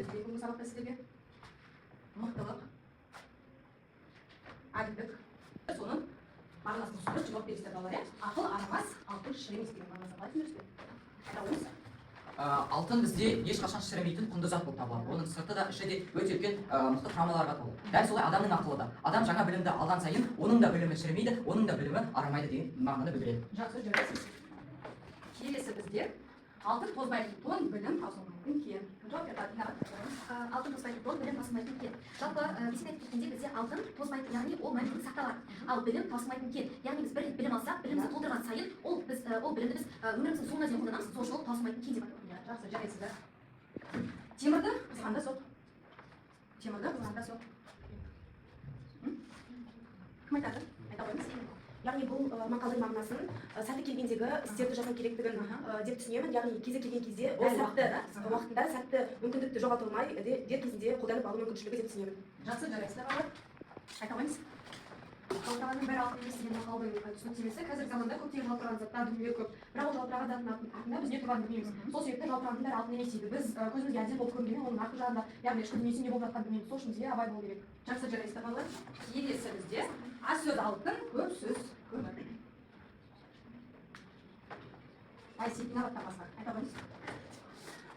үйретілген бүгінгі сабақта сіздерге? Мықтылық, әділдік. Соның мағынасын түсіндіріп жауап бересіздер балалар, иә? Ақыл арамас, алтын шірімес деген мағынасы қалай түсіндіресіздер? Айта қойыңыз. Алтын бізде ешқашан шірімейтін құнды зат болып табылады. Оның сырты да іші де өте үлкен мықты құрамаларға толы. Дәл солай адамның ақылы да. Адам жаңа білімді алған сайын, оның да білімі шірімейді, оның да білімі арамайды деген мағынаны білдіреді. Жақсы жүресіз. Келесі бізде алтын тозбайтын тон, білім таусылмайтын кен. Жауап берді. Алтын тозбайтын тон, білім таусылмайтын кен. Жалпы бізге айтып кеткенде бізде алтын тозбайтын, яғни ол мәңгілік сақталады. Ал білім таусылмайтын кен. Яғни біз бір рет білім алсақ, білімімізді толтырған сайын, ол білімді біз өміріміздің соңына дейін қолданамыз. Сол үшін ол таусылмайтын кен деп аталады. Жақсы, жарайсыздар. Темірді қызғанда соқ. Темірді қызғанда соқ. Кім айтады? Айта қойыңыз. Яғни бұл мақалдың мағынасын сәті келгендегі істерді жасау керектігін деп түсінемін. Яғни кезі келген кезде ол сәтті уақытында сәтті мүмкіндікті жоғалтылмай дер кезінде қолданып алу мүмкіншілігі деп түсінемін. Жақсы, жарайсыздар балалар. Айта қойыңыз. Қалталардың бәрі алтын емес деген мақалдың түсініктемесі. Қазіргі заманда көптеген жалтыраған заттар, дүниелер көп. Бірақ ол жалтыраған заттың артында біз не тұрғанын білмейміз. Сол себепті жалтырағандың бәрі алтын емес дейді. Біз көзімізге әдемі болып көрінгенмен оның арты жағында, яғни ішкі дүниесінде не болып жатқанын білмейміз. Сол үшін бізге абай болу керек. Жақсы, жарайсыздар балалар. Келесі бізде аз сөз алтын, көп сөз көмір. Айсекина баттамасына. Айта қойыңыз.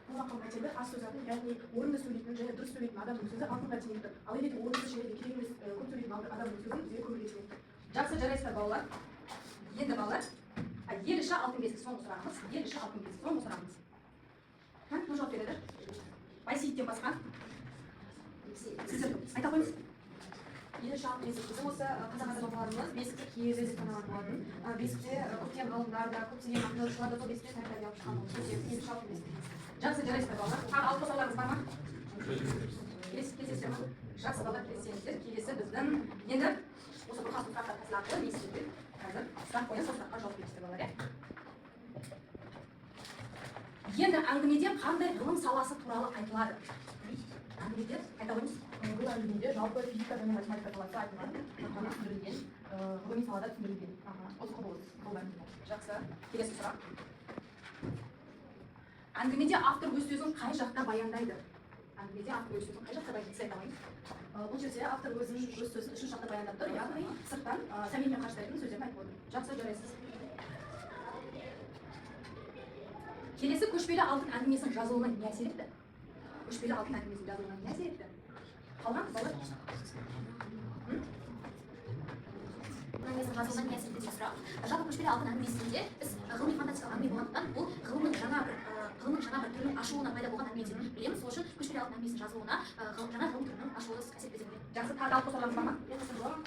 Бұл мақал мәтелі аз сөз алтын, яғни орынды сөйлейтін және дұрыс сөйлейтін адамның сөзі алтынға тиімді. Ал егер орынсыз және керек емес көп сөйлейтін адамның сөзі бізге көмірге тиімді. Жақсы, жарайсыздар балалар. Енді балалар, ел іші алтын бесік соңғы сұрағымыз. Ел іші алтын бесік соңғы сұрағымыз. Кім жауап береді? Байсейіттен басқа. Сіздер айта қойыңыз. Ел іші алтын бесік. Біздің осы қазақ азаматтарымыз бесікте киіз деп саналатын болатын. Бесікте көптеген ғалымдар да, көптеген ақындар да сол бесікте тәрбие алып шыққан болды. Ел іші алтын бесік. Жақсы, жарайсыздар балалар. Тағы алып қосарларыңыз бар ма? Келесіздер ма? Жақсы балалар, келесеңіздер. Келесі біздің енді осы бұрқасын сұрақтар тәсілаты не істейді? Қазір сұрақ қоя, сол сұраққа жауап бересіздер балалар, иә? Енді әңгімеде қандай ғылым саласы туралы айтылады? Әңгімеде айта қойыңыз. Бұл әңгімеде жалпы физика және математика саласы айтылады. Түсіндірілген, ғылыми салада түсіндірілген. Осы құбылыс. Жақсы. Келесі сұрақ. Әңгімеде автор өз сөзін қай жақта баяндайды? Әңгімеде автор өз сөзін қай жақта баяндайды? Сіз айта қойыңыз. Бұл жерде автор өз сөзін үшінші жақта баяндап тұр, яғни сырттан сәлеммен қарсылайтын сөздерін айтып отыр. Жақсы, жарайсыз. Келесі көшпелі алтын әңгімесінің жазылуына не әсер етті? Көшпелі алтын әңгімесінің жазылуына не әсер етті? Қалған балалар? Әңгімесінің жазылуына не әсер етті деп сұрақ. Жалпы көшпелі алтын әңгімесінде біз ғылыми фантастикалық әңгіме болғандықтан бұл ғылымның жаңа бір түрінің ашылуына пайда болған әңгіме деп білеміз. Сол үшін көшпелі алтын әңгімесінің жазылуына жаңа ғылым түрінің ашылуы әсер етеді. Жақсы, тағы алып қосарларыңыз бар ма?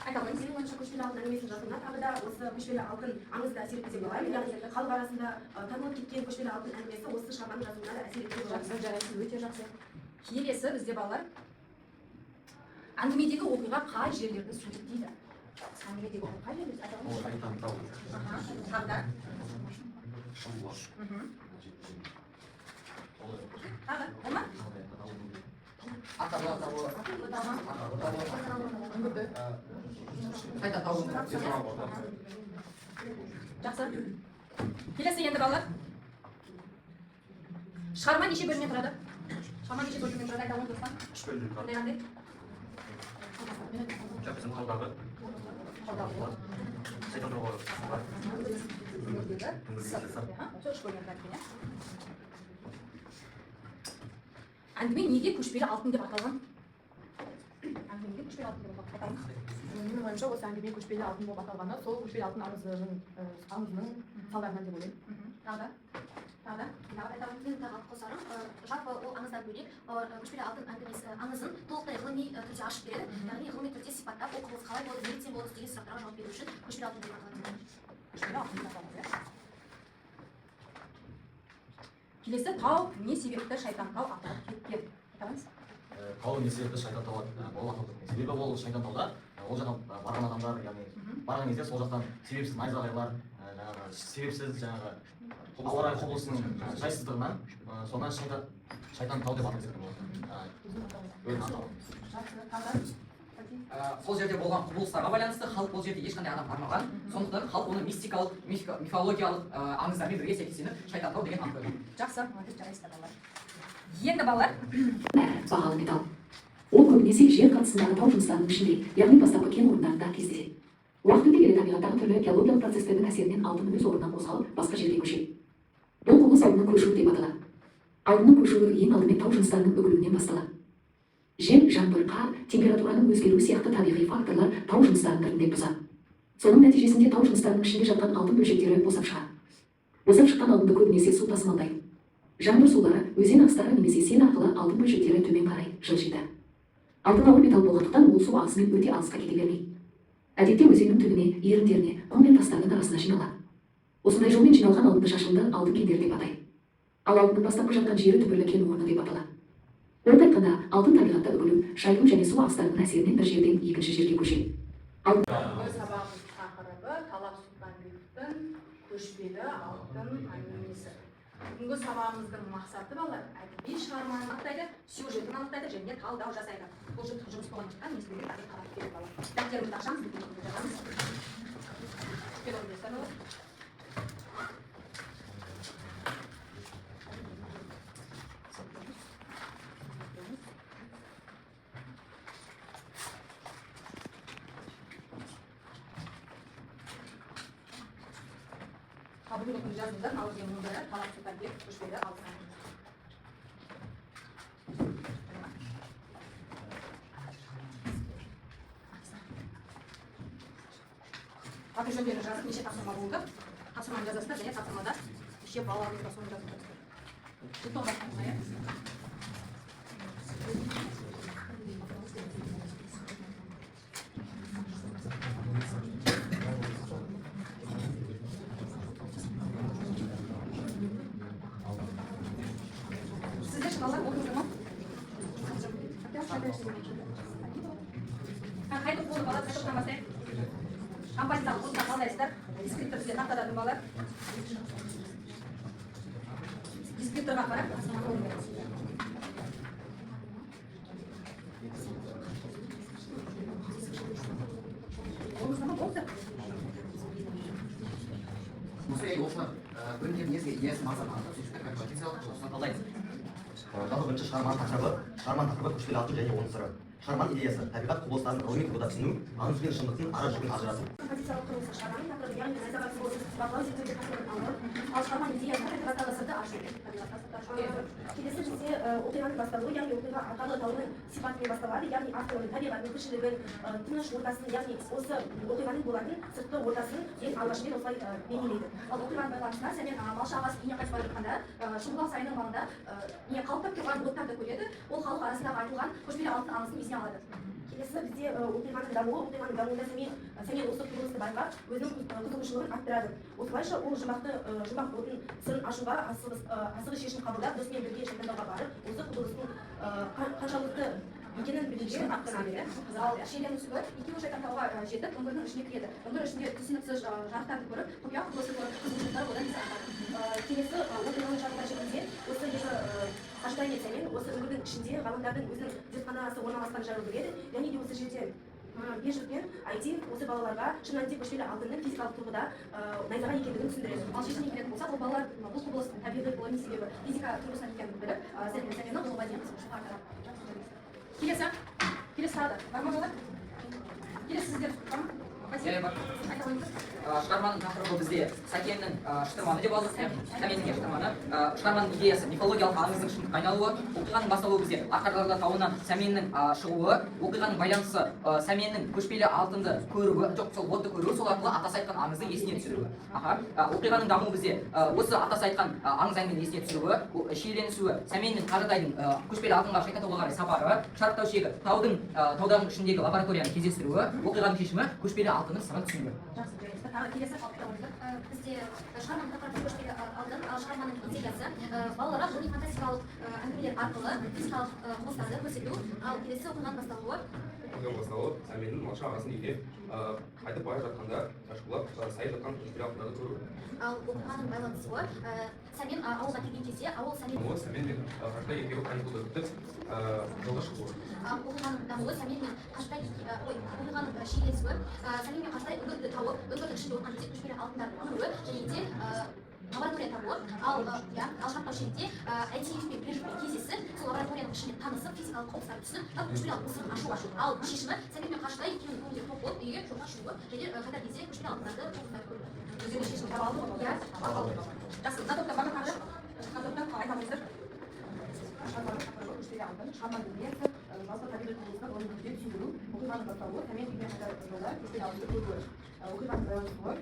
Айта қойыңыз. Менің ойымша көшпелі алтын әңгімесінің жазылуына тағы да осы көшпелі алтын аңызы да әсер етті деп ойлаймын. Яғни халық арасында танылып кеткен көшпелі алтын әңгімесі осы шығарманың жазылуына да әсер етті. Жақсы, жарайсыз, өте жақсы. Келесі бізде балалар. Әңгімедегі оқиға қай жерлерді суреттейді? Әңгімедегі оқиға қай жерлерді? Айта қойыңыз. Тағы да. Тағы, ол ма? Қайта тауып. Жақсы. Келесі енді балалар. Шығарма неше бөлімнен тұрады? Шығарма неше бөлімнен тұрады? Айта қойыңыз достар. 3 бөлімнен тұрады. Қандай? Біздің қалдағы шайтан жолы бар. Әңгіме неге көшпелі алтын деп аталған? Әңгімеге көшпелі алтын деп аталған. Менің ойымша осы әңгіме көшпелі алтын болып аталғаны сол көшпелі алтын аңызының салдарынан деп ойлаймын. Тағы да? Мен тағы алып қосарым. Жалпы ол аңыздан бөлек көшпелі алтын аңызын толықтай ғылыми түрде ашып береді. Яғни ғылыми түрде сипаттап, ол құбылыс қалай болды, неліктен болды деген сұрақтарға жауап беру үшін көшпелі алтын деп аталады. Көшпелі алтын деп аталады. Келесі тау не себепті шайтан тау аталып кеткен? Айтамыз. Тау не себепті шайтан тау аталып кеткен? Себебі ол шайтан тауда ол жақтан барған адамдар, яғни барған кезде сол жақтан себепсіз найзағайлар, себепсіз жаңағы ауа райы құбылысының жайсыздығынан соны шайтан тау деп атап кеткен болады. Сол жерде болған құбылыстарға байланысты халық бұл жерде ешқандай адам бармаған. Сондықтан халық оны мистикалық, мифологиялық аңыздармен бірге сәйкестеніп шайтан тау деген ат қойған. Жақсы, молодец, жарайсыздар балалар. Енді балалар, бағалы металл. Ол көбінесе жер қыртысындағы тау жыныстарының ішінде, яғни бастапқы кен орындарында кездеседі. Уақыт өте келе табиғаттағы түрлі геологиялық процестердің әсерінен алтын өз орнынан қозғалып, басқа жерге көшеді. Бұл құбылыс алтынның көшуі деп аталады. Алтынның көшуі ең алдымен тау жыныстарының үгілуінен басталады. Жел, жаңбыр, қар, температураның өзгеруі сияқты табиғи факторлар тау жыныстарын біртіндеп бұзады. Соның нәтижесінде тау жыныстарының ішінде жатқан алтын бөлшектері босап шығады. Босап шыққан алтынды көбінесе су тасымалдайды. Жаңбыр сулары, өзен ағыстары немесе сел арқылы алтын бөлшектері төмен қарай жылжиды. Алтын ауыр металл болғандықтан ол су ағысымен өте алысқа кете бермейді. Әдетте өзеннің түбіне, еріндеріне, құм мен тастардың арасына жиналады. Осындай жолмен жиналған алтынды шашылды алтын кендері деп атайды. Ал алтынның бастапқы жатқан жері түбірлі кен орны деп аталады. Орта айтқанда, алтын табиғатта үгіліп, шайылу және су ағыстарының әсерінен бір жерден екінші жерге көшеді. бүгінгі сабағымыз тақырыбы Талап Сұлтанбековтің көшпелі алтын әңгімесі. Бүгінгі сабағымыздың мақсаты балалар әдеби шығарманы анықтайды, сюжетін анықтайды және талдау жасайды. Бұл жұмыс болғандықтан ескерілген қарап береді балалар. Дәптерімізді ашамыз, бүкінді жазамыз. Бүгінгі күн жазыңыздар, алып емінің бірі Талап Сұлтанбеков көшпелі алтын әңгімесі. Аты жөндерін жазып, неше тапсырма болды. Тапсырманы жазасыздар және тапсырмада неше балаларыңызға соны жазып тұрсыздар. Жеті бастаймыз, иә? Сіздер балалар оқыңыздар ма? Қайтып болды балалар, қайтып бастайық. Композициялық құрылымда қалдайсыздар. Дискриптор сіздер тақтадан балалар. Дискрипторға қарап, тапсырманы орындайсыз. Олыңыздар ма? Болды. Осы бірінші мінезге иесі мақсатын сүйістік композициялық құрылысына талдаймыз. Жалпы бірінші шығарманың тақырыбы көшпелі алтын және оның сыры. Шығарманың идеясы табиғат құбылыстарын ғылыми тұрғыда түсіну, аңыз бен шындықтың ара жігін ажырату. Композициялық құрылысы шығарманың тақырыбы яғни найзағай құбылысын бақылау зерттеуге қатысқан алып, ал шығарманың идеясы табиғаттағы сырды ашу. Келесі бізде оқиғаның басталуы, яғни оқиға арқалы таудың сипатымен басталады, яғни автордың табиғаттың тіршілігін, тыныш ортасын, яғни осы оқиғаның болатын сыртқы ортасын ең алғашымен осылай бейнелейді. Ал оқиғаның байланысында сәмен малшы ағасы үйіне қайтып бара жатқанда шымбұлақ сайының маңында қалықтап тұрған бұлттарды көреді. Ол халық арасындағы айтылған көшпелі алтын аңызын есіне алады. Келесі бізде оқиғаның дамуында сәмен осы құбылысты байқап өзінің қызығушылығын арттырады. Осылайша ол жұмбақ отын сырын ашуға асығыс шешім қабылдап досымен бірге шайтандауға барып, осы құбылыстың қаншалықты екенін білуге аттанады. Ал шиеленісі екеуі шайтандауға жетіп, үңгірдің ішіне кіреді. Үңгір ішінде түсініксіз жарықтарды көріп, құпия құбылысы көріп, қызығушылықтары одан есе артады. Келесі оқиғаның жарыққа жеткенде осы екі Қажытай мен сәмен осы үңгірдің ішінде ғалымдардың өзінің зертханасы орналасқан жағы біледі, және де осы жерде Бежевпен айти осы балаларға шын мәнінде көшпелі алтынның физикалық тұрғыда найзағай екендігін түсіндіреді. Ал шешіміне келетін болсақ, ол балалар бұл құбылыстың табиғи ғылыми себебі физика тұрғысынан екенін біліп, сәменнің ғылымға деген қызығушылық артады. Келесі сұрады. Бар ма балалар? Келесі сіздер бар ма? Айта қойыңыз. Шығарманың тақырыбы бізде Сәкеннің шытырманы деп алдық, Сәменнің шытырманы. Шығарманың идеясы мифологиялық аңыздың шындыққа айналуы, оқиғаның басталуы бізде Арқарларда тауынан Сәменнің шығуы, оқиғаның байланысы Сәменнің көшпелі алтынды көруі, жоқ, сол отты көруі, сол арқылы атасы айтқан аңызды есіне түсіруі. Оқиғаның дамуы бізде осы атасы айтқан аңыз әңгімені есіне түсіруі, шиеленісуі, Сәменнің Қажытайдың көшпелі алтынға шайтандауға қарай сапары, шарықтау шегі, таудың ішіндегі лабораторияны кездестіруі, оқиғаның шешімі көшпелі алтынның сырын түсінуі. Келесі бізде шығарманың тақырыбы көшпелі алтын, ал шығарманың идеясы балаларға ғылыми фантастикалық әңгімелер арқылы физикалық құбылыстарды көрсету, ал келесі оқиғаның басталуы Сәменнің малшы ағасын үйіне қайтып бара жатқанда шашқылап сайып жатқан көшпелі алтындарды көру. Ал оқиғаның байланысуы Сәмен ауылға келген кезде Сәмен мен Қажытай екеуі каникулда өтіп жолға шығуы. Оқиғаның дамуы Сәмен мен Қажытай оқиғаның шиеленісуі Сәмен мен Қажытай үңгірді тауып, үңгірдің ішінде отқан кезде көшпелі алтындарды көруі және де лаборатория табылып, ал шарттау шегінде ITF-пен Брежневпен кездесіп, сол лабораторияның ішімен танысып, физикалық құбылыстарды түсініп, жалпы көшпелі алтын сырын ашуға. Ал шешімі Совет мен Қаршыда екеуінің көңілдері тоқ болып, үйге жолға шығуы және қайтар кезде көшпелі алтындарды тоқтатып көрді. Өздері шешім таба алды ғой? Иә, алды. Жақсы, мына топта барлық қаржы. Мына топта айтамыздар. Көшпелі алтын, шығарма дүниесі, жалпы табиғи құбылыстар, оның күзде түсіндіру, оқиғаның басталуы, сәмен үймен қатар жолдар, көшпелі алтынды көру. Оқиғаның байланысуы,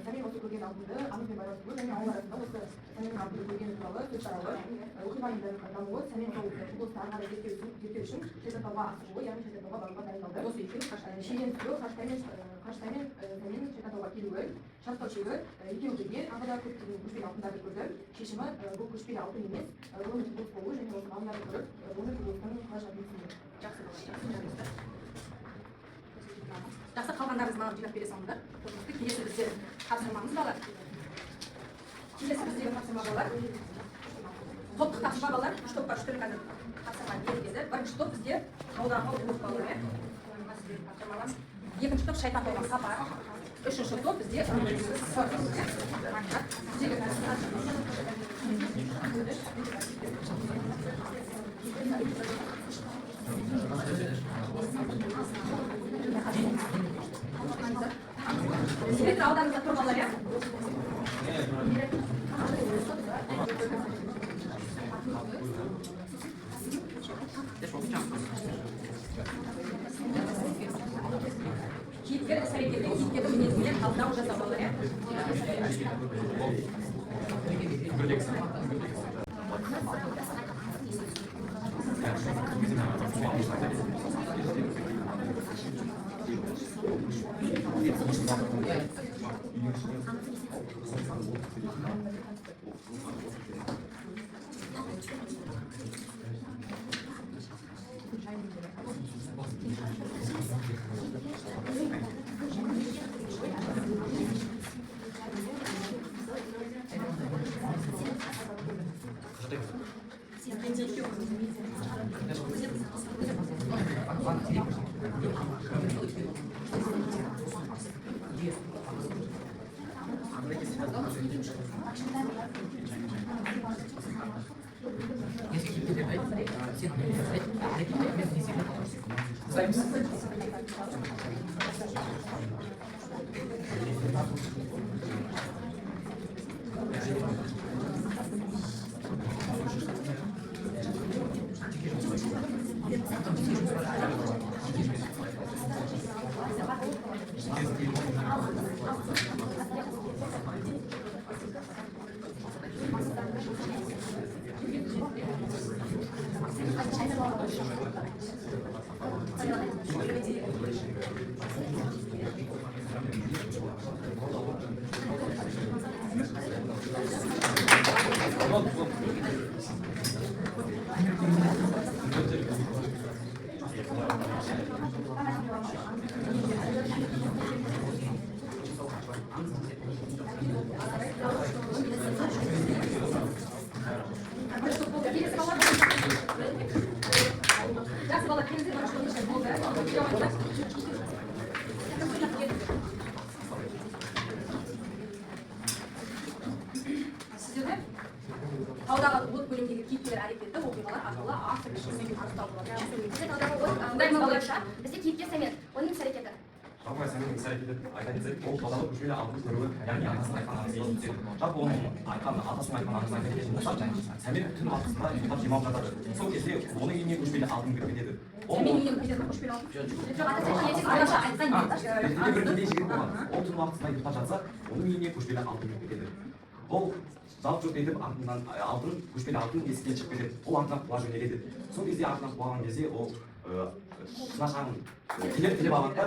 сәмен осы көрген алтынды аңызбен байланыстыру және ауыл арасында осы сәменнің алтынды көргені туралы сөз тарауы, оқиғаның дамуы, сәмен сол құбылысты ары қарай зерттеу үшін шетелдауға асығуы, яғни шетелдауға баруға дайындалды. Осы екеуі шиеленісуі, Қаршытай мен сәмен шетелдауға келуі, шарттау шегі екеуі бірге тағы да көптеген көшпелі алтындарды көрді. Шешімі бұл көшпелі алтын емес, ғылыми құбылыс болуы және осы ғалымдарды көріп, оны құбылыстың қалай жатқанын жақсы. Жақсы, қалғандарыңыз маған жинап бере салыңдар. Келесі бізде тапсырмамыз балар. Келесі біздегі тапсырма балар. Топтық тапсырма балар. Үш топқа үш түрлі қазір тапсырма беріледі. Бірінші топ бізде аудағы оқу балары. Екінші топ шайтан болған сапар. Үшінші топ бізде Селектор ауданында тұр балар, иә? Кейіпкер іс-әрекетті кейіпкердің мінезімен талдау жасау балар, иә? Таудағы от бөлімдегі кейіпкерлер әрекеті оқиғалар арқылы автор ішінен анықтау болады. Бізде кейіпкер Сәмен, оның іс-әрекеті. Жалпы Сәменнің іс-әрекеті айта кетсек, ол таудағы көшпелі алтынды көруі, яғни атасының айтқан аңызын естіп, жалпы оның атасының айтқан аңызын айта кететін болсақ, Сәмен түн уақытысында ұйықтап демалып жатады. Сол кезде оның үйіне көшпелі алтын кіріп кетеді. Сәмен үйіне кетеді көшпелі алтын? Бір кедей жігіт болған. Ол түн уақытысында ұйықтап жатса, оның үйіне көшпелі алтын кіріп кетеді. Ол жалп жұлп етіп алтын көшпелі алтын есіктен шығып кетеді. Ол артынан қуа жөнеледі. Сол кезде артынан қуаған кезде ол шынашағын тілеп алады да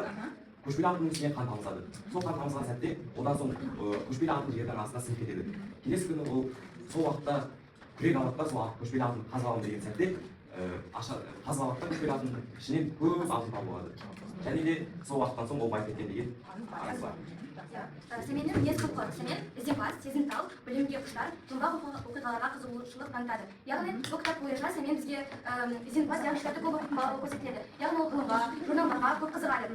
көшпелі алтынның ішіне қан тамызады. Сол қан тамызған сәтте одан соң көшпелі алтын жердің астына сіңіп кетеді. Келесі күні ол сол уақытта күрек алады да сол көшпелі алтын қазып аламын деген сәтте қазып алады да көшпелі алтынның ішінен көп алтын табылады. және де сол уақыттан соң ол байып кеткен деген аңыз бар. Сәменнің мінез құлқы. Сәмен ізденімпаз, сезімтал, білімге құштар, жұмбақ оқиғаларға қызығушылық танытады. Яғни бұл кітап бойынша Сәмен бізге ізденімпаз яғни кітапты көп оқымауы көрсетіледі. Яғни ол ғылымға, журналдарға көп қызығады.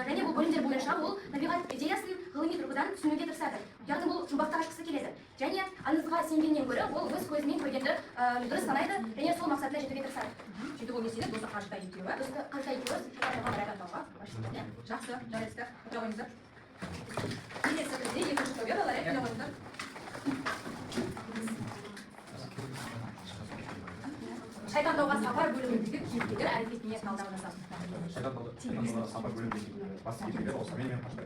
Және бұл бөлімдер бойынша ол табиғат идеясын ғылыми тұрғыдан түсінуге тырысады. Яғни бұл жұмбақты ашқысы келеді. Және аңызға сенгеннен гөрі ол өз көзімен көргенді дұрыс санайды және сол мақсатына жетуге тырысады. Сөйтіп ол не істейді? Досы қажыта екеуі. Досы қажыта екеуі Жақсы, жарайсыздар. Отыра қойыңыздар. Келесі бізде екінші тобе балалар келе қойыңыздар. Шайтан тауға сапар бөліміндегі кейіпкерлер әрекетіне талдау жасасын. Шайтан тауға сапар бөліміндегі басты кейіпкерлер ол Сәмен мен Қаштай.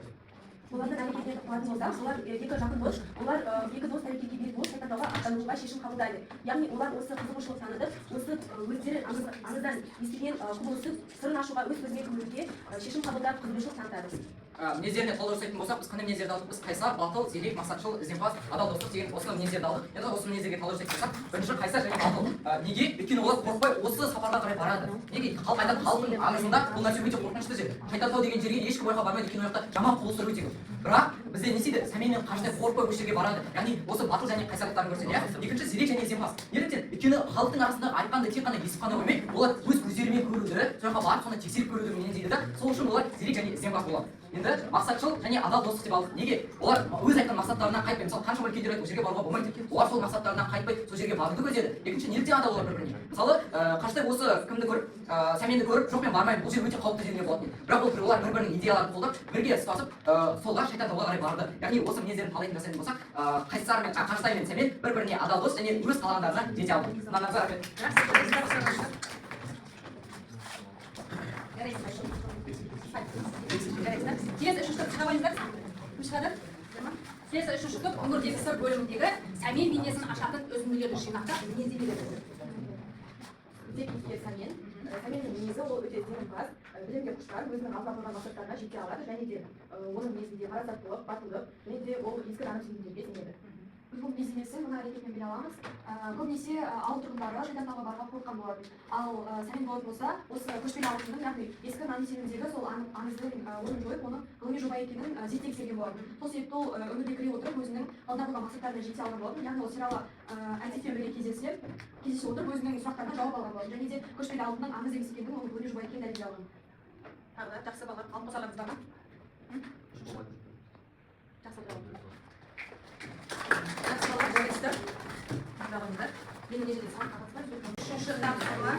Олардың әрекетіне тоқталатын болсақ, олар екі жақын дос, олар екі дос тәуекелге бел болып Шайтан тауға аттануға шешім қабылдайды. Яғни олар осы қызығушылық танытып, осы өздері аңыздан естіген құбылысты сырын ашуға өз көзімен көруге шешім қабылдап қызығушылық танытады. Мінездеріне талдау жасайтын болсақ, біз қандай мінездерді алдық? Біз қайсар, батыл, зерек, мақсатшыл, ізденімпаз, адал достық деген осы мінездерді алдық. Енді осы мінездерге талдау жасайтын болсақ, бірінші қайсар және батыл. Неге? Өйткені олар қорықпай осы сапарға қарай барады. Неге? Халық айтады, халықтың аңызында бұл нәрсе өте қорқынышты жер. Шайтан тау деген жерге ешкім ойға бармайды, өйткені ол жақта жаман құбылыстар өте көп. Бірақ бізде не істейді? Сәмен мен Қаштай қорықпай осы жерге барады. Яғни осы батыл және қайсарлықтарын көрсетеді, иә? Екінші зерек және ізденімпаз. Неліктен? Өйткені халықтың арасында айтқанды тек қана естіп қана қоймай, олар өз көздерімен көруді, сол жаққа барып соны тексеріп көруді меңзейді да. Сол үшін олар зерек және ізденімпаз болады. Енді мақсатшыл және адал достық деп алдық. Неге? Олар өз айтқан мақсаттарынан қайтпай, мысалы қанша үлкендер айтып, ол жерге баруға болмайды. Олар сол мақсаттарынан қайтпай, сол жерге баруды көздеді. Екінші, неліктен адал олар бір-біріне? Мысалы, Қаштай осы кімді көріп, Сәменді көріп, жоқ мен бармаймын, бұл жер өте қауіпті жер деп болатын. Бірақ олар бір-бірінің идеяларын қолдап, бірге ұстасып, солға Шайтан тауға қарай барды. Яғни осы мінездерін талдайтын жасайтын болсақ, Қайсар мен Қаштай мен Сәмен бір-біріне адал дос және өз қалағандарына жете алды. Назарыңызға рахмет. Келесі үшінші топ шыға қойыңыздар. Кім шығады? Келесі үшінші топ өңірдегі сыр бөліміндегі Сәмен бейнесін ашатын үзінділерді жинақтап мінездемелер. Сәмен. Сәменнің мінезі ол өте ізденімпаз, білімге құштар, өзінің алға қойған мақсаттарына жете алады және де оның мінезінде парасаттылық, батылдық және де ол ескі дана түсініктерге сенеді. Біз бұл мінездемесін мына әрекетпен біле аламыз. Көбінесе ауыл тұрғындары Шайтан тауға баруға қорыққан болатын. Ал Сәмен болатын болса, осы көшпелі ағылшынның, яғни ескі нан сенімдегі сол аңыздың орнын жойып, оның ғылыми жоба екенін зерттей түсірген болатын. Сол себепті ол өмірге кіре отырып өзінің алдына қойған мақсаттарына жете алған болатын. Яғни ол сериалы әдетпен бірге кездесе отырып өзінің сұрақтарына жауап алған болатын. Және де көшпелі алтынның аңыз емес екендігін, оның ғылыми жоба екенін дәлелдей алған. Тағы да жақсы балалар, алып қосарыңыздар ма? Жақсы балалар. Жақсы балалар, көресіздер. Жағыңыздар. Менің не жерде сауын қағаздар. Үшінші тапсырма.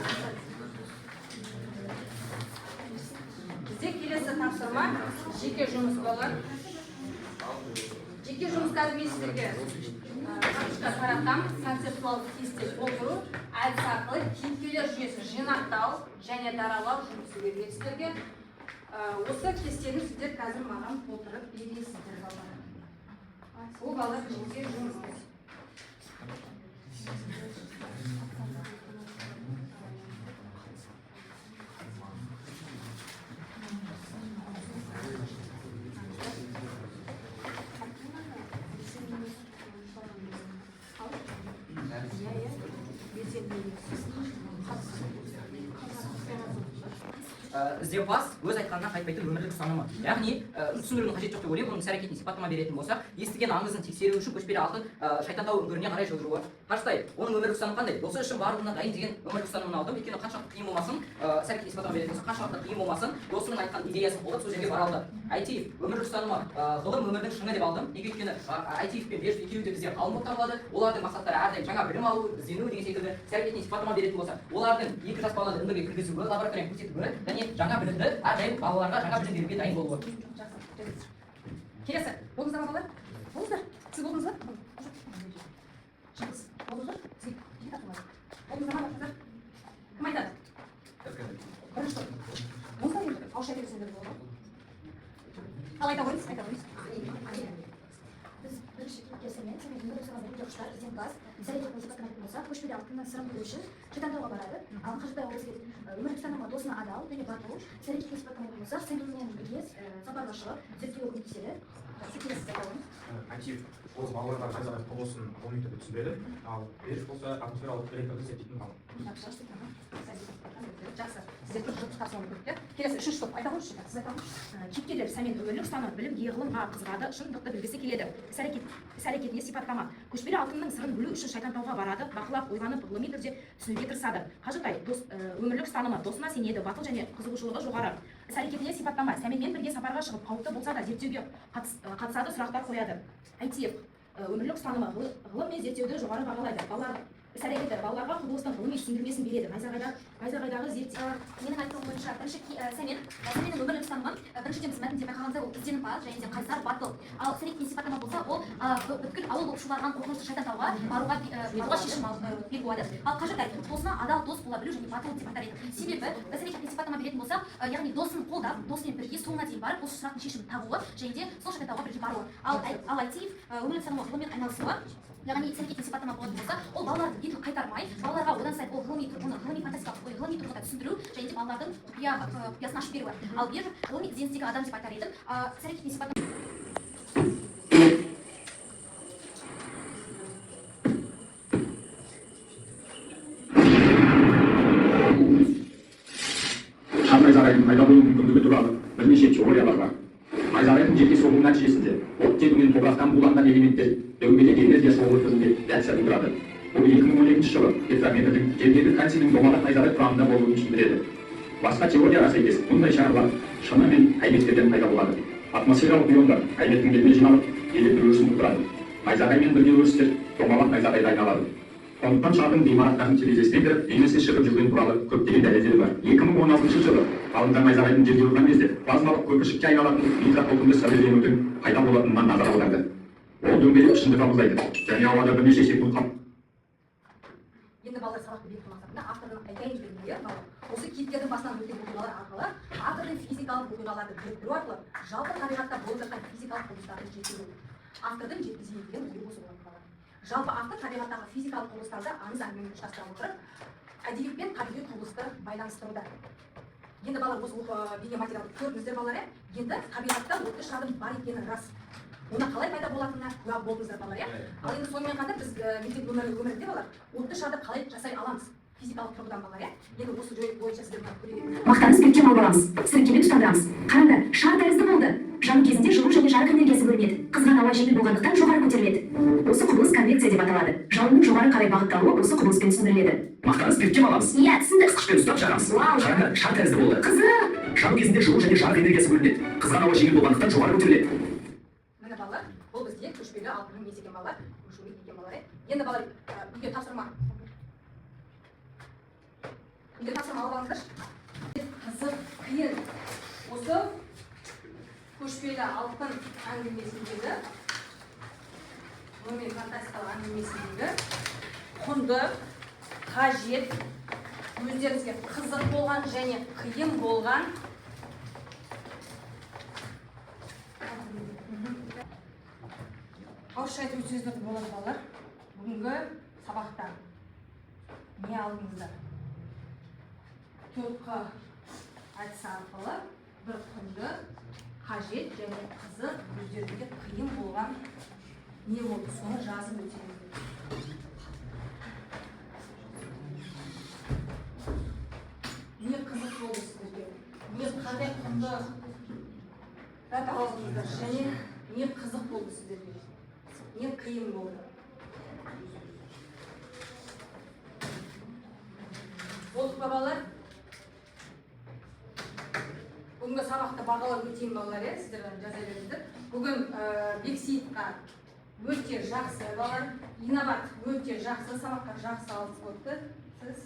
Бізде келесі тапсырма жеке жұмыс балалар. Жеке жұмыс кәдімгі сіздерге қағышқа таратам, концептуалды кесте толтыру, әдіс арқылы кейіпкерлер жүйесін жинақтау және даралау жұмысы беріледі сіздерге. Осы кестені сіздер қазір маған толтырып бересіздер балалар. Ол балалар жеке жұмыс. Ізденімпаз өз айтқанынан қайтпайтын өмірлік ұстанымы. Яғни түсіндірудің қажеті жоқ деп ойлаймын. Оның іс-әрекетіне сипаттама беретін болсақ, естіген аңызын тексеру үшін көшпелі алтын Шайтан тау үңгіріне қарай жылжыруы. Қаштай, оның өмірлік ұстанымы қандай? Осы үшін барлығына дайын деген өмірлік ұстанымын алдым. Өйткені қаншалықты қиын болмасын, іс-әрекетіне сипаттама беретін болсақ, қаншалықты қиын болмасын, досының айтқан идеясын қолдап сол жерге бара алды. Айтиев өмірлік ұстанымы ғылым өмірдің шыңы деп алдым. Неге? Өйткені Айтиев пен Беріш екеуі де бізде ғалым болып табылады. Олардың мақсаттары әрдайым жаңа білім алу, іздену деген секілді іс-әрекетіне сипаттама беретін болса, олардың екі жас баланы үңгірге кіргізуі, лабораторияны көрсетуі және жаңа білімді әрдайым балаларға жаңа білім беруге дайын болуы. Келесі, болыңыздар ма балалар? Болыңыздар. Сіз болдыңыз ба? Болыңыздар? Болыңыздар ма балалар? Кім айтады? Бірінші топ. Болыңыздар енді, ауызша айта берсеңдер болады. Ал айта қойыңыз, айта қойыңыз. Біз бірінші кейіпкер Сәмен, Сәмен өмірлік ұстанымы өте құштар, ізденімпаз, іс-әрекетіне сипаттама беретін болсақ, көшпелі алтынның сырын білу үшін шайтандауға барады. Ал қажытай облыс келеді. Өмірлік ұстанымға досына адал және батыл, іс-әрекетке сипаттама болса, сеніммен бірге сапарға шығып, зерттеуге көмектеседі. Актив осы балаларға қайсаған құбылысын ғылыми түрде түсіндіреді, ал беріш болса атмосфералық электронды зерттейтін ғалым. Жақсы. Сіздер көп жұмыс тапсыруы керек. Келесі үшінші топ айта қойыңызшы, сіз айта қойыңызшы. Кейіпкерлер сәмен өмірлік ұстаным, білімге, ғылымға қызығады, шындықты білгісі келеді. Іс-әрекетіне сипаттама. Көшпелі алтынның сырын білу үшін шайтантауға барады, бақылап, ойланып, ғылыми түрде түсінуге тырысады. Қажытай өмірлік ұстанымы, досына сенеді, батыл және қызығушылығы жоғары. Іс-әрекетіне сипаттама. Сәменмен бірге сапарға шығып, қауіпті болса да зерттеуге қатысады, сұрақтар қояды. Айтиев өмірлік ұстанымы, ғылым мен зерттеуді жоғары бағалайды. Іс-әрекеті балаларға құбылыстың ғылыми түсіндірмесін береді. Найзағайдағы зерттеу. Менің айтуым бойынша сәменнің өмірлік ұстанымы біріншіден біз мәтінде байқағандай ол ізденімпаз және де қайсар батыл. Ал іс-әрекетіне сипаттама болса, ол бүткіл ауыл болып шулаған қорқынышты шайтантауға баруға шешім бел буады. Ал қажытай досына адал дос бола білу және батыл деп айтар едім. Себебі іс-әрекетіне сипаттама беретін болсақ, яғни досын қолдап, досымен бірге соңына дейін барып, осы сұрақтың шешімін табуы және де сол шайтантауға бірге баруы. Ал Айтиев өмірлік ұстанымы ғылыммен айналысуы, яғни іс-әрекетіне сипаттама болатын болса, ол балаларды бетін қайтармай, балаларға одан сайын ол ғылыми фантастикалық ғылыми тұрғыда түсіндіру және де балалардың құпиясын ашып беруі. Ал беріп ғылыми ізденістегі адам деп айтар едім. Іс-әрекетіне сипаттама найзағайдың пайда болу мүмкіндігі туралы бірнеше теориялар бар. Найзағайдың жеке соғуы нәтижесінде оттегі мен топырақтан буланған элементтер дөңгелек энергия соғуы түрінде дәл тұрады. Бұл 2012 жылы Петрометрдің жердегі кальцийдің домалақ найзағай құрамында болуын түсіндіреді. Басқа теорияға сәйкес мұндай шарлар шыны мен әйнектерден пайда болады. Атмосфералық иондар әйнектің бетіне жиналып, электр өрісін тудырады. Найзағаймен бірге өрістер домалақ найзағайға айналады. Сондықтан шардың ғимараттардың терезесіне кіріп, немесе шығып жүрген туралы көптеген дәлелдер бар. 2016 жылы ғалымдар найзағайдың жерге ұрған кезде плазмалық көпіршікке айналатын микротолқынды сәулеленудің пайда болатынына назар аударды. Ол дөңгелек пішінді қабылдайды және ауада бірнеше секунд Енді балалар сабақты беру мақсатында автордың айтайын дегені осы кейіпкердің басынан өткен оқиғалар арқылы автордың физикалық оқиғаларды біріктіру арқылы жалпы табиғатта болып жатқан физикалық құбылыстарды жеткізу. Автордың жеткізейін деген ой осы болатын. Жалпы автор табиғаттағы физикалық құбылыстарды аңыз әңгімемен ұштастыра отырып, әдебиет пен табиғи құбылысты байланыстыруда. Енді балалар осы бейнематериалды көрдіңіздер балалар, енді табиғатта отты шардың бар екені рас. Оны қалай пайда болатынына куә болдыңыздар балалар. Ал енді сонымен қатар біз мектеп өмірінде балалар отты шарды қалай жасай аламыз? Физикалық тұрғыдан балалар. Енді осы жол бойынша сіздер көре беріңіздер. Мақтаны спиртке малдырамыз, сіріңкемен тұтандырамыз. Қараңдар, шар тәрізді болды. Жану кезінде жылу және жарық энергиясы бөлінеді. Қызған ауа жеңіл болғандықтан жоғары көтеріледі. Осы құбылыс конвекция деп аталады. Жалынның жоғары қарай бағытталуы осы құбылыспен түсіндіріледі. Мақтаны спиртке маламыз. Иә, түсіндік. Қышпен ұстап жағамыз. Қараңдар, шар тәрізді болды. Қызық. Жану кезінде жылу және жарық энергиясы бөлінеді. Қызған ауа жеңіл болғандықтан жоғары көтеріледі. Міне балалар, бұл бізде көшпелі алтынның несі екен балалар, көшуге екен балалар. Енді балалар үйге тапсырма алып алыңыздар. Қызық, қиын. Осы көшпелі алтын әңгімесіндегі, ғылыми фантастикалық әңгімесіндегі құнды, қажет, өздеріңізге қызық болған және қиын болған ауызша айту сөздерді болады балалар. Бүгінгі сабақта не алдыңыздар? Төртқа айтса арқылы бір құнды, қажет және қызық, өздеріңізге қиын болған не болды? Соны жазып өтеңіздер. Не қызық болды сіздерге? Не қандай құнды дата алдыңыздар және не қызық болды сіздерге? Не қиын болды? Болдық па балалар? Бүгінгі сабақты бағалап өтейін балалар, сіздер жаза беріңіздер. Бүгін Бексейітқа өте жақсы балалар, Инабат өте жақсы, сабаққа жақсы алыс болды. Сіз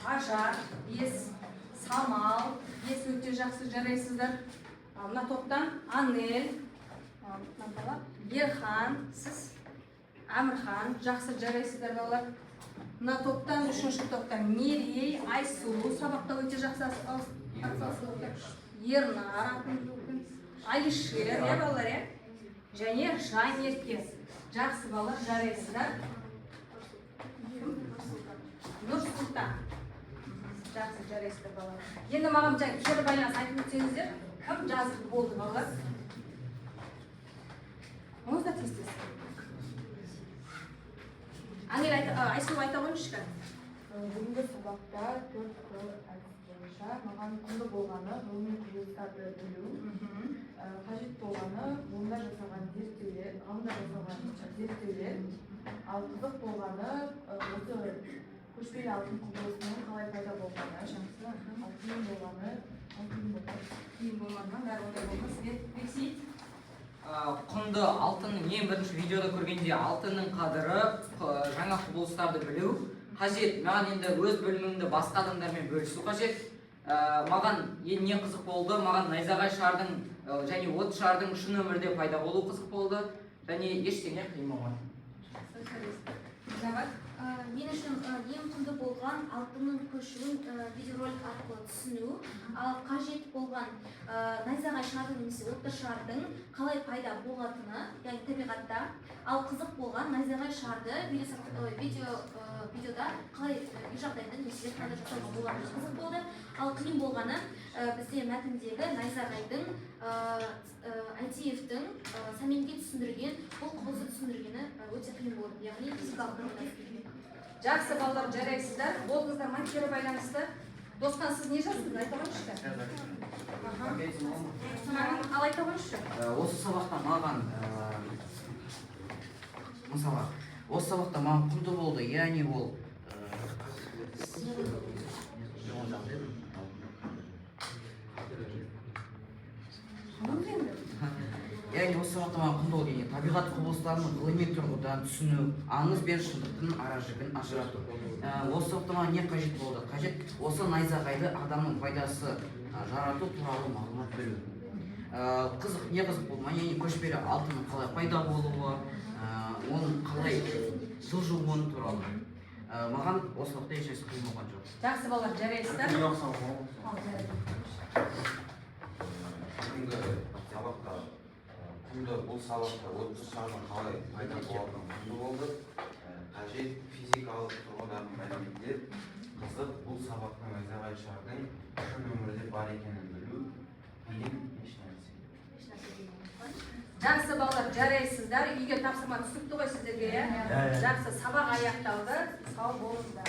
Ажар, Бес, Самал, Бес өте жақсы жарайсыздар. Мына топтан Анел, Ерхан, сіз Әмірхан, жақсы жарайсыздар балалар. Мына топтан, үшінші топтан Мерей, Айсулу, сабақта өте жақсы алысыздар. Ернар, Айшер, балалар, және Жанерке. Жақсы балалар жарайсыздар. Нұр-Сұлтан. Жақсы, жарайсыздар балалар. Енді маған кері байланыс айтып өтсеңіздер, кім жазып болды балалар? Оны да тез-тез. Анел Айсұлу айта қойыңызшы. Бүгінгі сабақта 4 қыл әдіс бойынша маған құнды болғаны ғылыми құбылыстарды білу, қажет болғаны ғылымда жасалған зерттеулер, ал қызық болғаны осы көшпелі алтын құбылысының қалай пайда болғаны, ал қиын болғаны, Кейін болмағынан бәрі ондай болмас. Бексейіт. Құнды алтынның ең бірінші видеода көргенде алтынның қадірі, жаңа құбылыстарды білу қажет. Маған енді өз білімімді басқа адамдармен бөлісу қажет. Маған не қызық болды, маған найзағай шардың және от шардың шын өмірде пайда болу қызық болды. Және ештеңе қиын болмады. Мен үшін ең құнды болған алтынның көшуін видеоролик арқылы түсіну, ал қажет болған найзағай шардың немесе отты шардың қалай пайда болатыны, яғни табиғатта, ал қызық болған найзағай шарды видеода қалай үй жағдайында немесе зертханада жасауға болатыны қызық болды. Ал қиын болғаны бізде мәтіндегі найзағайдың Айтиевтің Сәменге түсіндірген, бұл құбылысты түсіндіргені өте қиын болды, яғни физикалық тұрғыдан. Жақсы балалар, жарайсыздар. Болдыңыздар ма кері байланысты? Достан, сіз не жаздыңыз? Айта қойыңызшы. Ал айта қойыңызшы. Осы сабақта маған мысалы, осы сабақта маған құнды болды, яғни ол яғни осы сабақта маған құнды болды, табиғат құбылыстарын ғылыми тұрғыдан түсіну, аңыз бен шындықтың ара-жігін ажырату. Осы сабақта маған не қажет болды? Қажет осы найзағайды адамның пайдасы жарату туралы мағлұмат білу. Қызық, не қызық болды? Яғни көшпелі алтынның қалай пайда болуы, оның қалай жылжуы туралы. Маған осы сабақта ешнәрсе қиын болған жоқ. Жақсы балалар, жарайсыздар. Бұл сабақта отты шардың қалай пайда болатыны құнды болды. Қажет физикалық тұрғыдан мәліметтер. Қызық, бұл сабақтың найзағай шардың шын өмірде бар екенін білу. Қиын ешнәрсе. Жақсы балалар, жарайсыздар. Үйге тапсырма түсіпті ғой сіздерге, иә? Жақсы, сабақ аяқталды. Сау болыңыздар.